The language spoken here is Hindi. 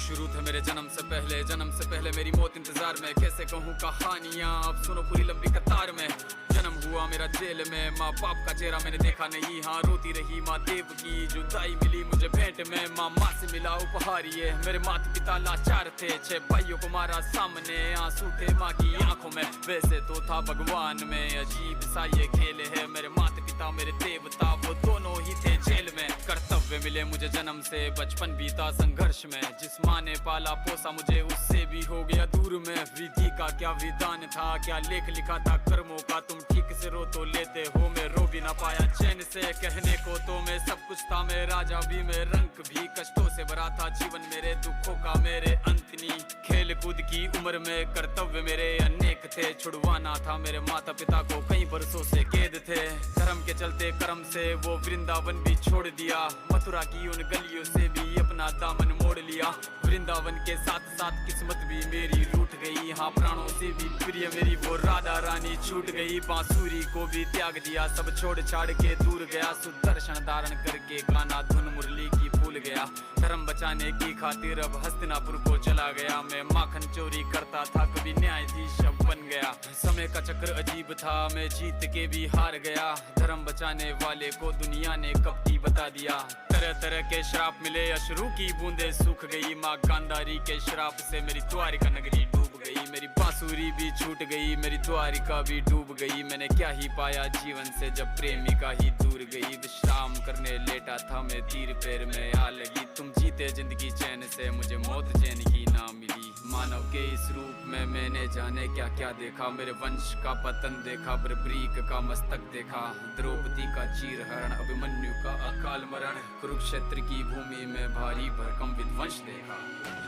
शुरू थे मेरे जन्म से पहले मेरी मौत इंतजार में। कैसे कहूँ कहानियाँ, अब सुनो पूरी लंबी कतार में। जन्म हुआ मेरा जेल में, माँ बाप का चेहरा मैंने देखा नहीं। हाँ रोती रही माँ देव की, जुदाई मिली मुझे भेंट में। माँ से मिला उपहार ये, मेरे माता पिता लाचार थे। 6 भाइयों को मारा सामने, आंसू थे माँ की आंखों में। वैसे तो था भगवान में, अजीब सा ये खेल है। मेरे माता पिता मेरे देवता, वो दोनों ही थे जेल में। कर्तव्य मिले मुझे जन्म से, बचपन बीता संघर्ष में। जिस माँ ने पाला पोसा मुझे, उससे भी हो गया दूर में। विधि का क्या विधान था, क्या लेख लिखा था कर्मों का। तुम ठीक से रो तो लेते हो, मैं रो भी ना पाया चैन से। कहने को तो मैं सब कुछ था, मैं राजा भी, मैं रंक भी। कष्टों से भरा था जीवन मेरे, दुखों का मेरे अंत नहीं। खेल कूद की उम्र में कर्तव्य मेरे अनेक थे। छुड़वाना था मेरे माता पिता को, कई बरसों से कैद थे। धर्म के चलते कर्म से वो वृंदावन भी छोड़ दिया। मथुरा की उन गलियों से भी अपना दामन मोड़ लिया। वृंदावन के साथ साथ किस्मत भी मेरी रूठ गई। हाँ प्राणों से भी प्रिय मेरी वो राधा रानी छूट गई। बांसुरी को भी त्याग दिया, सब छोड़ छाड़ के दूर गया। सुदर्शन धारण करके गाना धुन मुरली की भूल गया। धर्म बचाने की खातिर अब हस्तिनापुर को चला गया। मैं माखन चोरी करता था, कभी न्यायाधीश अब बन गया। समय का चक्र अजीब था, मैं जीत के भी हार गया। धर्म बचाने वाले को दुनिया ने कपटी बता दिया। तरह तरह के श्राप मिले, अश्रु की बूंदे सूख गई। माँ गांधारी के श्राप से मेरी द्वारिका नगरी डूब गई। मेरी बांसुरी भी छूट गई, मेरी द्वारिका भी डूब गई। मैंने क्या ही पाया जीवन से, जब प्रेमिका ही दूर गई। विश्राम करने लेटा था मैं, तीर पैर में आ लगी। तुम जीते जिंदगी चैन से, मुझे मौत चैन की ना मिली। मानव के इस रूप में मैंने जाने क्या क्या देखा। मेरे वंश का पतन देखा, बर्बरीक का मस्तक देखा। द्रौपदी का चीरहरण, अभिमन्यु का अकाल मरण। कुरुक्षेत्र की भूमि में भारी भरकम विध्वंस देखा।